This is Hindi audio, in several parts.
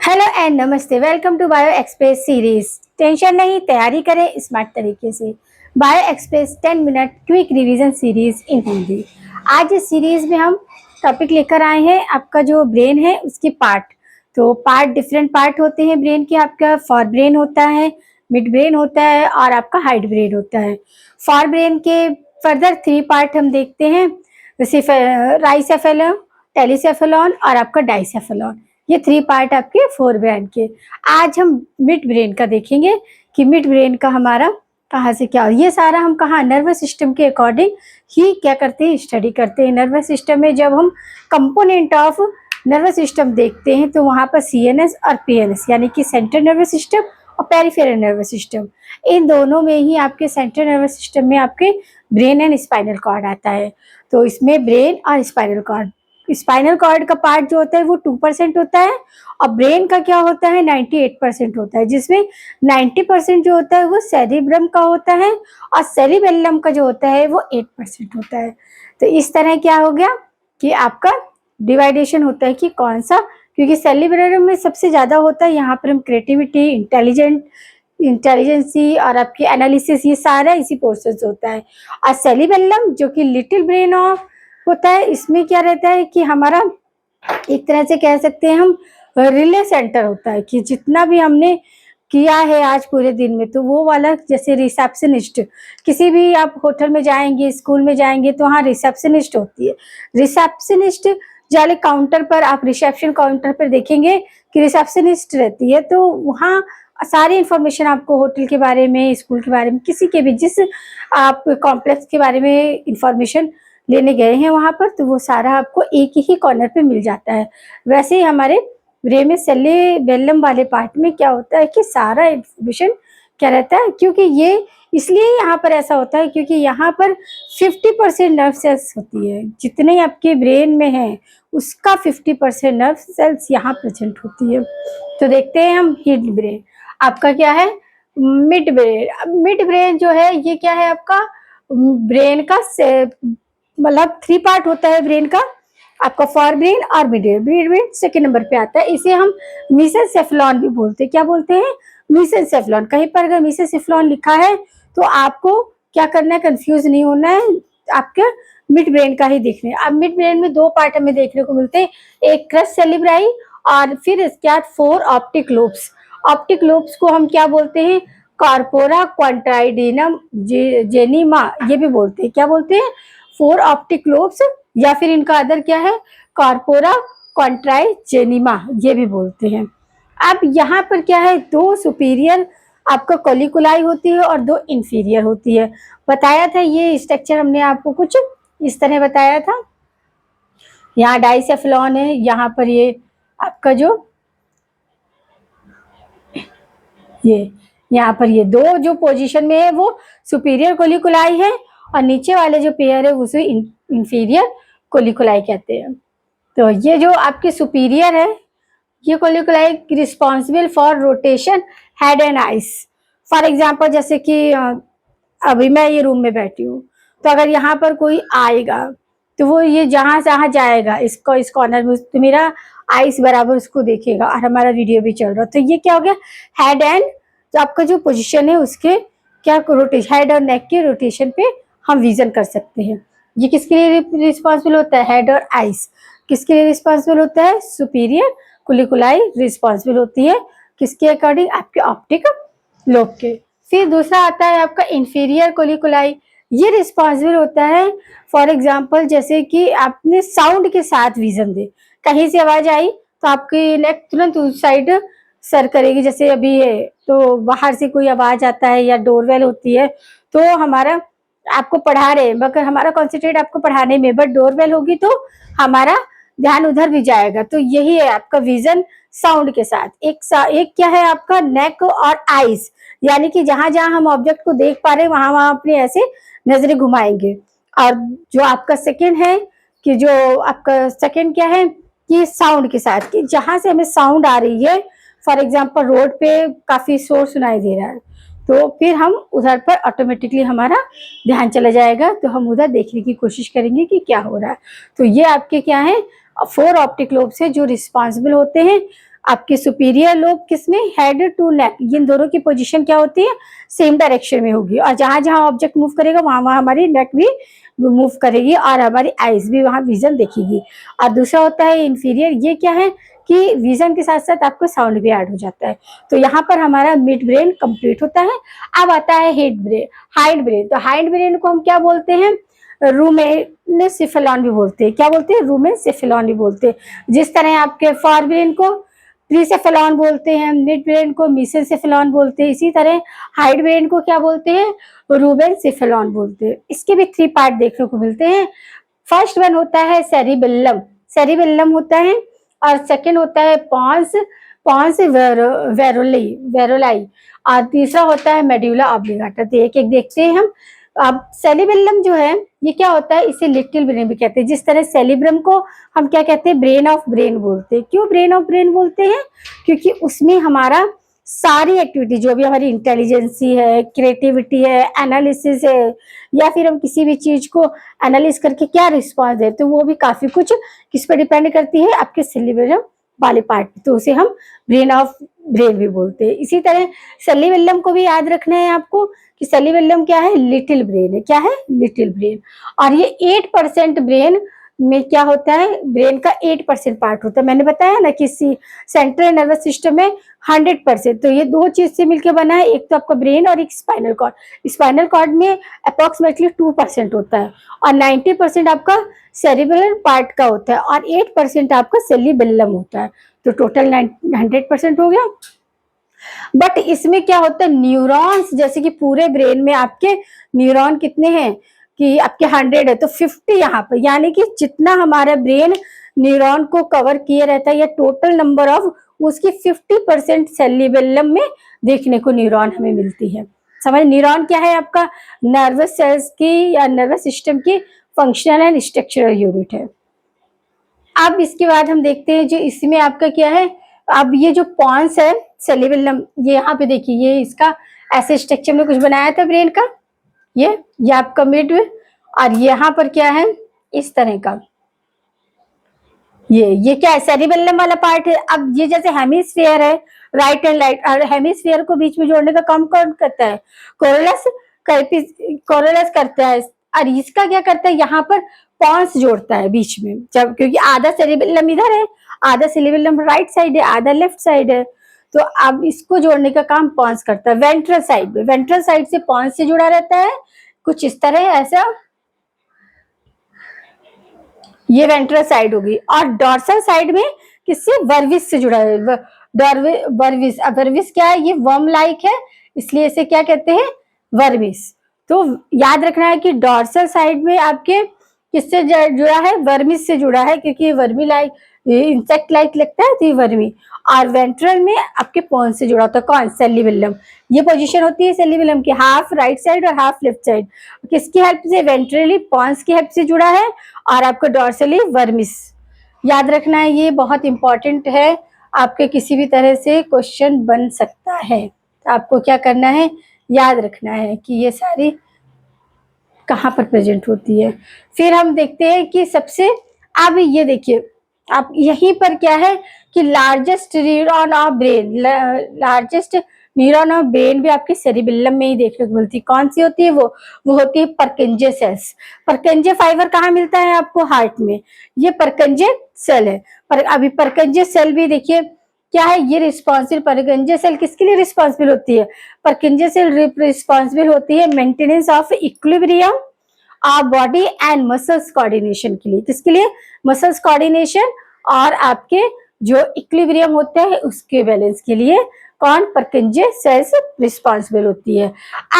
हेलो एंड नमस्ते, welcome to bio express series. Tension नहीं, तैयारी करें स्मार्ट तरीके से। Bio express 10 minute quick revision series in Hindi. आज इस सीरीज में हम टॉपिक लेकर आए हैं आपका जो ब्रेन है उसके पार्ट। तो पार्ट डिफरेंट पार्ट होते हैं ब्रेन के। आपका फॉर ब्रेन होता है, मिड ब्रेन होता है और आपका हाइड ब्रेन होता है। फॉर ब्रेन के फर्दर 3 पार्ट हम देखते हैं, जैसे राइसेफेलम, टेलीसेफेलॉन और आपका डाइसेफेलॉन। ये 3 पार्ट आपके फोर ब्रेन के। आज हम मिड ब्रेन का देखेंगे कि मिड ब्रेन का हमारा कहाँ से क्या, ये सारा हम कहाँ नर्वस सिस्टम के अकॉर्डिंग ही क्या करते हैं, स्टडी करते हैं। नर्वस सिस्टम में जब हम कंपोनेंट ऑफ नर्वस सिस्टम देखते हैं तो वहाँ पर सीएनएस और पीएनएस यानी कि सेंट्रल नर्वस सिस्टम और पेरिफेरल नर्वस सिस्टम, इन दोनों में ही आपके सेंट्रल नर्वस सिस्टम में आपके ब्रेन एंड स्पाइनल कॉर्ड आता है। तो इसमें ब्रेन और स्पाइनल कॉर्ड, स्पाइनल कॉर्ड का पार्ट जो होता है वो 2% होता है और ब्रेन का क्या होता है 98% होता है, जिसमें 90% जो होता है वो सेरिब्रम का होता है और सेरिबेलम का जो होता है वो 8% होता है। तो इस तरह क्या हो गया कि आपका डिवाइडेशन होता है कि कौन सा, क्योंकि सेरिब्रम में सबसे ज़्यादा होता है। यहाँ पर हम क्रिएटिविटी, इंटेलिजेंसी और आपकी एनालिसिस, ये सारा इसी पोर्शन से होता है। और सेरिबेलम जो कि लिटिल ब्रेन ऑफ होता है, इसमें क्या रहता है कि हमारा एक तरह से कह सकते हैं हम रिले सेंटर होता है कि जितना भी हमने किया है आज पूरे दिन में, तो वो वाला, जैसे रिसेप्शनिस्ट, किसी भी आप होटल में जाएंगे, स्कूल में जाएंगे तो वहाँ रिसेप्शनिस्ट होती है। रिसेप्शनिस्ट जाले काउंटर पर, आप रिसेप्शन काउंटर पर देखेंगे कि रिसेप्शनिस्ट रहती है, तो वहाँ सारी इंफॉर्मेशन आपको होटल के बारे में, स्कूल के बारे में, किसी के भी जिस आप कॉम्प्लेक्स के बारे में इंफॉर्मेशन लेने गए हैं वहाँ पर, तो वो सारा आपको एक ही कॉर्नर पे मिल जाता है। वैसे ही हमारे ब्रेन में सेरिबेलम वाले पार्ट में क्या होता है कि सारा इंफॉर्मेशन क्या रहता है, क्योंकि ये इसलिए यहाँ पर ऐसा होता है क्योंकि यहाँ पर 50% नर्व सेल्स होती है। जितने आपके ब्रेन में है उसका 50% नर्व सेल्स यहाँ प्रेजेंट होती है। तो देखते हैं हम मिड ब्रेन। आपका क्या है मिड ब्रेन। अब मिड ब्रेन जो है ये क्या है आपका ब्रेन का मतलब 3 पार्ट होता है ब्रेन का आपका, फॉर ब्रेन और मिड ब्रेन सेकेंड नंबर पे आता है। इसे हम मीसेंसेफेलॉन भी बोलते हैं। क्या बोलते हैं? मीसेंसेफेलॉन। कहीं पर अगर मीसेंसेफेलॉन लिखा है तो आपको क्या करना है, कंफ्यूज नहीं होना है, आपके मिड ब्रेन का ही देखना है। अब मिड ब्रेन में 2 पार्ट हमें देखने को मिलते हैं, एक क्रस्ट सेरिब्राई और फिर इसके बाद 4 ऑप्टिक लोब्स। ऑप्टिक लोब्स को हम क्या बोलते हैं? कॉर्पोरा क्वांटाइडिनम जेनिमा, ये भी बोलते हैं। क्या बोलते हैं? 4 ऑप्टिक लोब्स, या फिर इनका अदर क्या है, कॉर्पोरा क्वांटाइजेनिमा, ये भी बोलते हैं। अब यहाँ पर क्या है, 2 सुपीरियर आपका कोलिकुलाई होती है और 2 इंफीरियर होती है। बताया था ये स्ट्रक्चर हमने आपको कुछ इस तरह बताया था। यहाँ डाइसेफेलॉन है, यहाँ पर ये आपका जो ये यहाँ पर ये 2 जो पोजीशन में है वो सुपीरियर कोलिकुलाई है और नीचे वाले जो पेयर है उसे इंफीरियर कोलिकुलाई कहते हैं। तो ये जो आपके सुपीरियर है, ये colliculi responsible for rotation head and eyes. For example जैसे कि अभी मैं ये रूम में बैठी हूँ, तो अगर यहाँ पर कोई आएगा तो वो ये जहाँ जहाँ जाएगा इसको इस कॉर्नर में, तो मेरा आइस बराबर उसको देखेगा और हमारा वीडियो भी चल रहा। तो ये क्या हो गया, हेड एंड तो आपका जो पोजीशन है उसके क्या रोटेशन, हेड और नेक के रोटेशन पे हम विजन कर सकते हैं। ये किसके लिए रिस्पॉन्सिबल होता है? हेड और आइस। किसके लिए रिस्पॉन्सिबल होता है? सुपीरियर कोलिकुलाई रिस्पॉन्सिबल होती है किसके अकॉर्डिंग? आपके ऑप्टिक लोब के। फिर दूसरा आता है आपका इंफीरियर कोलिकुलाई। ये रिस्पॉन्सिबल होता है फॉर एग्जाम्पल जैसे कि आपने साउंड के साथ विजन दे, कहीं से आवाज आई तो आपकी नेक तुरंत उस साइड सर करेगी। जैसे अभी है तो बाहर से कोई आवाज आता है या डोरबेल होती है, तो हमारा आपको पढ़ा रहे हैं मगर हमारा कॉन्सेंट्रेट आपको पढ़ाने में, बट डोरबेल होगी तो हमारा ध्यान उधर भी जाएगा। तो यही है आपका विजन साउंड के साथ। एक क्या है आपका नेक और आईज, यानी कि जहां जहां हम ऑब्जेक्ट को देख पा रहे हैं वहां वहां अपने ऐसे नजरें घुमाएंगे। और जो आपका सेकंड है कि जो आपका सेकंड क्या है कि साउंड के साथ, कि जहां से हमें साउंड आ रही है, फॉर एग्जाम्पल रोड पे काफी शोर सुनाई दे रहा है, तो फिर हम उधर पर ऑटोमेटिकली हमारा ध्यान चला जाएगा, तो हम उधर देखने की कोशिश करेंगे कि क्या हो रहा है। तो ये आपके क्या है 4 ऑप्टिक लोब्स है जो रिस्पॉन्सिबल होते हैं आपके सुपीरियर लोब किसमें, हेड टू नेक, इन दोनों की पोजीशन क्या होती है, सेम डायरेक्शन में होगी, और जहां जहां ऑब्जेक्ट मूव करेगा वहां वहां हमारी नेक भी मूव करेगी और हमारी आईज भी वहां विजन देखेगी। और दूसरा होता है इंफीरियर, ये क्या है कि विजन के साथ साथ आपको साउंड भी ऐड हो जाता है। तो यहाँ पर हमारा मिड ब्रेन कंप्लीट होता है। अब आता है हेड ब्रेन, हाइड ब्रेन। तो हाइड ब्रेन को हम क्या बोलते हैं, रूमेनसेफेलॉन भी बोलते हैं। क्या बोलते हैं, रूमेनसेफेलॉन भी बोलते हैं। जिस तरह आपके फॉर ब्रेन को प्रीसेफेलॉन बोलते हैं, मिड ब्रेन को मीसेंसेफेलॉन बोलते हैं, इसी तरह हाइड ब्रेन को क्या बोलते हैं, रूमेनसेफेलॉन बोलते हैं। इसके भी 3 पार्ट देखने को मिलते हैं। फर्स्ट वन होता है सेरिबेलम, सेरिबेलम होता है, और सेकंड होता है पॉन्स, पॉन्स वेरोलाई, और तीसरा होता है मेडुला ऑब्लिंगाटा। तो एक एक देखते हैं हम। अब सेरिबेलम जो है ये क्या होता है, इसे लिटिल ब्रेन भी कहते हैं। जिस तरह सेरिब्रम को हम क्या कहते हैं, ब्रेन ऑफ ब्रेन बोलते हैं। क्यों ब्रेन ऑफ ब्रेन बोलते हैं, क्योंकि उसमें हमारा सारी एक्टिविटी जो भी हमारी इंटेलिजेंसी है, क्रिएटिविटी है, एनालिसिस है, या फिर हम किसी भी चीज को एनालिस करके क्या रिस्पॉन्स देते, तो वो भी काफी कुछ किस पर डिपेंड करती है, आपके सेरिब्रम वाले पार्ट। तो उसे हम ब्रेन ऑफ ब्रेन भी बोलते हैं। इसी तरह सेरिबेलम को भी याद रखना है आपको कि सेरिबेलम क्या है, लिटिल ब्रेन है। क्या है, लिटिल ब्रेन। और ये 8% ब्रेन में क्या होता है, ब्रेन का 8% पार्ट होता है। मैंने बताया ना कि सेंट्रल नर्वस सिस्टम में 100%, तो ये 2 चीज से मिलकर बना है, एक तो आपका ब्रेन और एक स्पाइनल कॉर्ड। स्पाइनल कॉर्ड में अप्रोक्सीमेटली 2% होता है, और 90% आपका सेरिबेलर पार्ट का होता है, और 8% आपका सेरिबेलम होता है। तो टोटल 100% हो गया। बट इसमें क्या होता है, न्यूरॉन्स, जैसे कि पूरे ब्रेन में आपके न्यूरॉन कितने हैं कि आपके 100 है, तो 50 यहाँ पर, यानी कि जितना हमारा ब्रेन न्यूरॉन को कवर किए रहता है, या टोटल नंबर ऑफ उसकी 50% सेरिबेलम में देखने को न्यूरॉन हमें मिलती है। समझ, न्यूरॉन क्या है, आपका नर्वस सेल्स की या नर्वस सिस्टम की फंक्शनल एंड स्ट्रक्चरल यूनिट है। अब इसके बाद हम देखते हैं जो इसमें आपका क्या है। अब ये जो पॉन्स है सेरिबेलम, ये यहाँ पे देखिए, ये इसका ऐसे स्ट्रक्चर में कुछ बनाया था ब्रेन का, ये आपका मिड, और यहाँ पर क्या है इस तरह का, ये क्या है, सेरिबेलम वाला पार्ट है। अब ये जैसे हेमिस्फीयर है, राइट एंड राइट, और हेमिस्फीयर को बीच में जोड़ने का काम कौन करता है, कोरोलस कोरोलस करता है। और इसका क्या करता है, यहाँ पर पॉन्स जोड़ता है बीच में, जब क्योंकि आधा सेरिबेलम इधर है, आधा सेरिबेलम राइट साइड है, आधा लेफ्ट साइड है, तो अब इसको जोड़ने का काम पॉन्स करता है। वेंट्रल साइड में, वेंट्रल साइड से पॉन्स से जुड़ा रहता है, कुछ इस तरह ऐसा, ये वेंट्रल साइड होगी। और डॉर्सल साइड में किससे, वर्विस से जुड़ा है, वर्विस। अब वर्विस क्या है, ये वर्म लाइक है, इसलिए इसे क्या कहते हैं, वर्विस। तो याद रखना है कि डॉर्सल साइड में आपके किससे जुड़ा है, वर्मिस से जुड़ा है, क्योंकि ये वर्मी लाइक, इंसेक्ट लाइक लगता है, तो ये वर्मी। और वेंट्रल में आपके पॉन्स से जुड़ा होता है कौन, सेरिबेलम। ये पोजीशन होती है सेरिबेलम की, हाफ राइट साइड और हाफ लेफ्ट साइड। किसकी हेल्प से, वेंट्रली पॉन्स की हेल्प से जुड़ा है, और आपको डॉर्सली वर्मिस। याद रखना है, ये बहुत इंपॉर्टेंट है, आपके किसी भी तरह से क्वेश्चन बन सकता है। तो आपको क्या करना है, याद रखना है कि ये सारी कहाँ पर प्रेजेंट होती है। फिर हम देखते हैं कि सबसे, अब ये देखिए, आप यहीं पर क्या है कि largest neuron of brain, largest neuron of brain भी आपके सेरिबेलम में ही देखने को मिलती है। कौन सी होती है वो होती है परकिंजे सेल्स। परकिंजे फाइबर कहाँ मिलता है आपको, हार्ट में, ये परकिंजे सेल है। पर अभी परकिंजे सेल भी देखिए क्या है, ये रिस्पॉन्सिबल, परकिंजे सेल किसके लिए रिस्पॉन्सिबल होती है, परकिंजे सेल रिस्पॉन्सिबल होती है maintenance of equilibrium of body and muscles coordination के लिए। किसके लिए, मसल्स कोऑर्डिनेशन और आपके जो इक्विलिब्रियम होता है उसके बैलेंस के लिए कौन, परकिंजे सेल्स रिस्पॉन्सिबल होती है।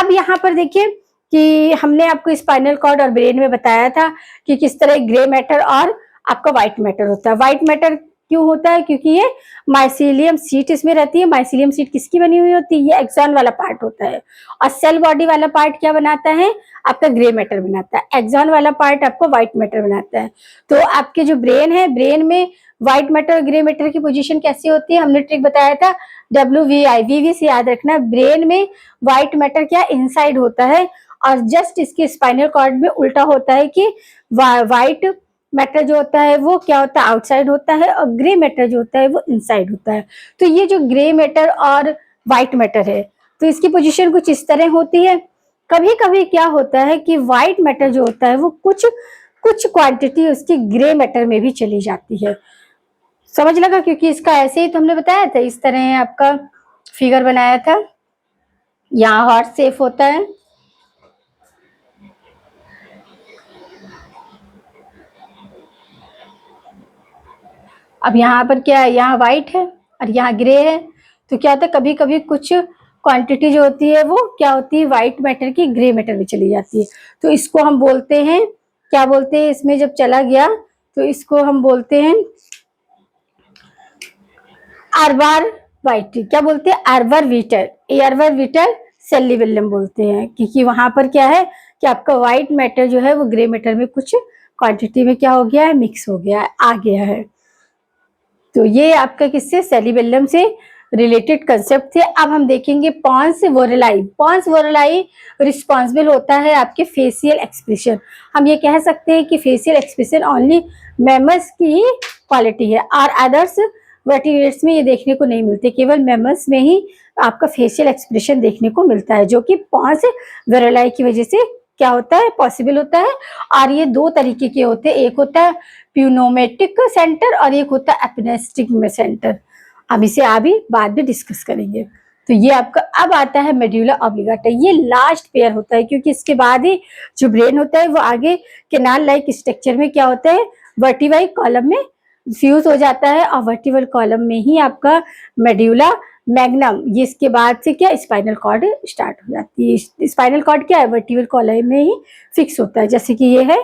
अब यहाँ पर देखिए कि हमने आपको स्पाइनल कॉर्ड और ब्रेन में बताया था कि किस तरह ग्रे मैटर और आपका व्हाइट मैटर होता है। व्हाइट मैटर क्यों होता है, क्योंकि ये माइसीलियम सीट इसमें रहती है। माइसीलियम सीट किसकी बनी हुई होती है, ये एक्सॉन वाला पार्ट होता है, और सेल बॉडी वाला पार्ट क्या बनाता है, आपका ग्रे मैटर बनाता है। एक्सॉन वाला पार्ट आपको व्हाइट मैटर बनाता है। तो आपके जो ब्रेन है, ब्रेन में व्हाइट मैटर और ग्रे मैटर की पोजीशन कैसी होती है, हमने ट्रिक बताया था, WVI, VV से याद रखना। ब्रेन में व्हाइट मैटर क्या इनसाइड होता है, और जस्ट इसके स्पाइनल कॉर्ड में उल्टा होता है कि व्हाइट मैटर जो होता है वो क्या होता है, आउटसाइड होता है, और ग्रे मैटर जो होता है वो इनसाइड होता है। तो ये जो ग्रे मैटर और व्हाइट मैटर है, तो इसकी पोजीशन कुछ इस तरह होती है। कभी कभी क्या होता है कि व्हाइट मैटर जो होता है वो कुछ कुछ क्वांटिटी उसकी ग्रे मैटर में भी चली जाती है। समझ लगा? क्योंकि इसका ऐसे ही तो हमने बताया था, इस तरह आपका फिगर बनाया था। यहाँ हार्ट शेप होता है, अब यहाँ पर क्या है, यहाँ व्हाइट है और यहाँ ग्रे है। तो क्या होता है, कभी कभी कुछ क्वांटिटी जो होती है वो क्या होती है, व्हाइट मैटर की ग्रे मैटर में चली जाती है। तो इसको हम बोलते हैं, क्या बोलते हैं, इसमें जब चला गया तो इसको हम बोलते हैं आर्बर व्हाइट, क्या बोलते हैं, आर्बर वीटर, आर्बर वीटर सेल्यूबेलम बोलते हैं। क्योंकि वहां पर क्या है कि आपका व्हाइट मैटर जो है वो ग्रे मैटर में कुछ क्वांटिटी में क्या हो गया है, मिक्स हो गया है, आ गया है। तो ये आपका किससे, सेल्यूबेलम से रिलेटेड कंसेप्ट थे। अब हम देखेंगे पॉन्स वोरेलाई। पॉन्स वोरेलाई रिस्पॉन्सिबल होता है आपके फेशियल एक्सप्रेशन। हम ये कह सकते हैं कि फेशियल एक्सप्रेशन ओनली मैमल्स की क्वालिटी है और अदर्स वर्टिब्रेट्स में ये देखने को नहीं मिलते, केवल मैमल्स में ही आपका फेशियल एक्सप्रेशन देखने को मिलता है, जो कि पॉन्स वोरेलाई की वजह से क्या होता है, पॉसिबल होता है। और ये दो तरीके के होते हैं, एक होता है प्यूनोमेटिक सेंटर और एक होता है एपिनेस्टिक सेंटर। हम इसे अभी बाद में डिस्कस करेंगे। तो ये आपका अब आता है मेड्यूला ऑब्लिगाटा, ये लास्ट पेयर होता है, क्योंकि इसके बाद ही जो ब्रेन होता है वो आगे कैनाल लाइक स्ट्रक्चर में क्या होता है, वर्टिब्रल कॉलम में फ्यूज हो जाता है और वर्टिब्रल कॉलम में ही आपका मेड्यूला मैग्नम, ये इसके बाद से क्या स्पाइनल कॉर्ड स्टार्ट हो जाती है। स्पाइनल कॉर्ड क्या है, वर्टिब्रल कॉलम में ही फिक्स होता है। जैसे कि ये है,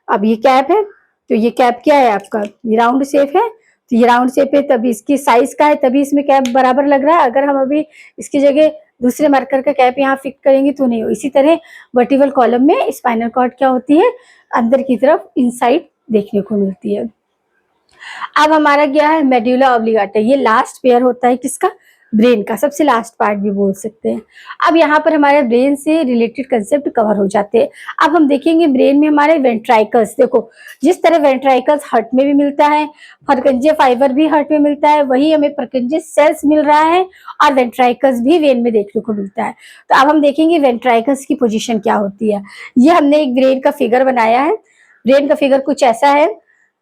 अब ये कैप है, तो ये कैप क्या है आपका, ये राउंड शेप है, तो ये राउंड शेप है तभी इसकी साइज का है, तभी इसमें कैप बराबर लग रहा है। अगर हम अभी इसकी जगह दूसरे मार्कर का कैप यहाँ फिट करेंगे तो नहीं हो। इसी तरह वर्टिब्रल कॉलम में स्पाइनल कॉर्ड क्या होती है, अंदर की तरफ इनसाइड देखने को मिलती है। अब हमारा क्या है, मेड्यूला ऑब्लिगाटा, ये लास्ट पेयर होता है किसका, ब्रेन का, सबसे लास्ट पार्ट भी बोल सकते हैं। अब यहाँ पर हमारे ब्रेन से रिलेटेड कंसेप्ट कवर हो जाते हैं। अब हम देखेंगे ब्रेन में हमारे वेंट्राइकल्स, देखो जिस तरह वेंट्राइकल्स हार्ट में भी मिलता है, फरकंजे फाइबर भी हार्ट में मिलता है, वही हमें फरकंजे सेल्स मिल रहा है और वेंट्राइकल्स भी वेन में देखने को मिलता है। तो अब हम देखेंगे वेंट्राइकल्स की पोजिशन क्या होती है। ये हमने एक ब्रेन का फिगर बनाया है, ब्रेन का फिगर कुछ ऐसा है।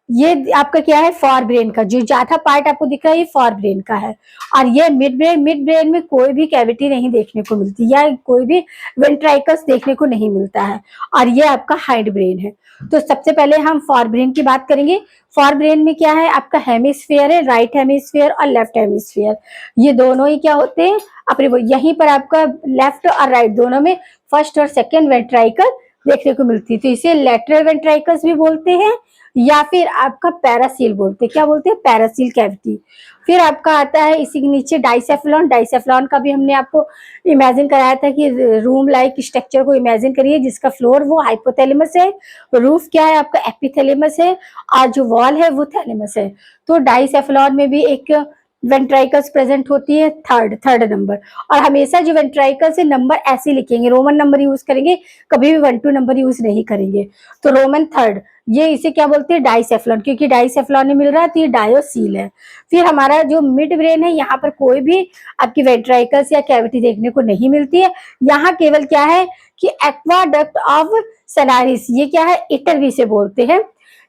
ये आपका क्या है, फॉर ब्रेन का जो ज्यादा पार्ट आपको दिख रहा है ये फॉर ब्रेन का है, और ये मिड ब्रेन, मिड ब्रेन में कोई भी कैविटी नहीं देखने को मिलती या कोई भी वेंट्राइकल्स देखने को नहीं मिलता है, और ये आपका हाइंड ब्रेन है। तो सबसे पहले हम फॉर ब्रेन की बात करेंगे। फॉर ब्रेन में क्या है, आपका हेमिस्फीयर है, राइट हेमिस्फीयर और लेफ्ट हेमिस्फीयर, ये दोनों ही क्या होते हैं अपने, यहीं पर आपका लेफ्ट और राइट दोनों में फर्स्ट और सेकेंड वेंट्राइकल देखने को मिलती है। तो इसे लेटरल वेंट्राइकल्स भी बोलते हैं या फिर आपका पैरासील बोलते हैं, क्या बोलते हैं, पैरासील कैविटी। फिर आपका आता है इसी के नीचे डाइसेफ्लॉन। डाइसेफ्लॉन का भी हमने आपको इमेजिन कराया था कि रूम लाइक स्ट्रक्चर को इमेजिन करिए, जिसका फ्लोर वो हाइपोथैलेमस है, रूफ क्या है आपका एपिथैलेमस है, और जो वॉल है वो थैलेमस है। तो डाइसेफ्लॉन में भी एक वेंट्राइकल्स प्रेजेंट होती है, थर्ड नंबर। और हमेशा जो वेंट्राइकल्स है नंबर ऐसे लिखेंगे, रोमन नंबर यूज करेंगे, कभी भी 1 2 नंबर यूज नहीं करेंगे। तो रोमन थर्ड, ये इसे क्या बोलते हैं, डाइसेफ्लॉन, क्योंकि डाइसेफ्लॉन में मिल रहा है तो ये डायोसील है। फिर हमारा जो मिड ब्रेन है, यहाँ पर कोई भी आपकी वेंट्राइकल्स या कैविटी देखने को नहीं मिलती है। यहाँ केवल क्या है कि एक्वाडक्ट ऑफ सलारिस, ये क्या है, इटरवी से बोलते हैं,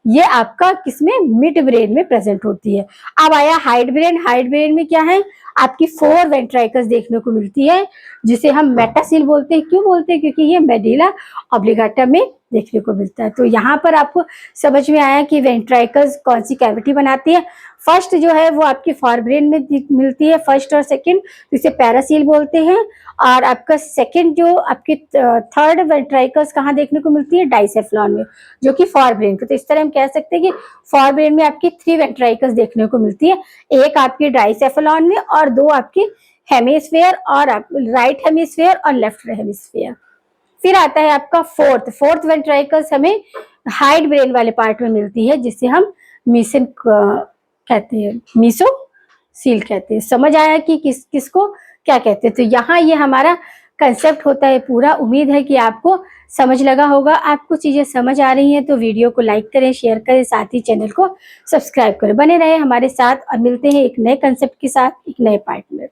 ये आपका किसमें, मिड ब्रेन में प्रेजेंट होती है। अब आया हाइड ब्रेन। हाइड ब्रेन में क्या है, आपकी 4 वेंट्राइकल्स देखने को मिलती है, जिसे हम मेटासील बोलते हैं। क्यों बोलते हैं, क्योंकि ये मेडुला ऑब्लिगाटा में देखने को मिलता है। तो यहाँ पर आपको समझ में आया कि वेंट्राइकल्स कौन सी कैविटी बनाती है। फर्स्ट जो है वो आपकी फॉर ब्रेन में मिलती है, फर्स्ट और सेकंड, इसे पैरासील बोलते हैं। और आपका सेकंड जो आपकी थर्ड वेंट्राइकल्स कहाँ देखने को मिलती है, डाइसेफ्लॉन में, जो कि फॉर ब्रेन का। तो इस तरह हम कह सकते हैं कि फॉर ब्रेन में आपकी 3 वेंट्राइकल्स देखने को मिलती है, एक आपकी डाइसेफ्लॉन में और 2 आपकी हेमिस्फीयर, और राइट हेमिस्फीयर और लेफ्ट हेमिस्फीयर। फिर आता है आपका फोर्थ वेंट्राइकल्स हमें हाइड ब्रेन वाले पार्ट में मिलती है, जिसे हम मीसन कहते हैं, मीसो सील कहते हैं। समझ आया कि किसको क्या कहते हैं। तो यहाँ ये हमारा कंसेप्ट होता है पूरा। उम्मीद है कि आपको समझ लगा होगा। आपको चीजें समझ आ रही हैं तो वीडियो को लाइक करें, शेयर करें, साथ ही चैनल को सब्सक्राइब करें। बने रहे हमारे साथ और मिलते हैं एक नए कंसेप्ट के साथ एक नए पार्ट में।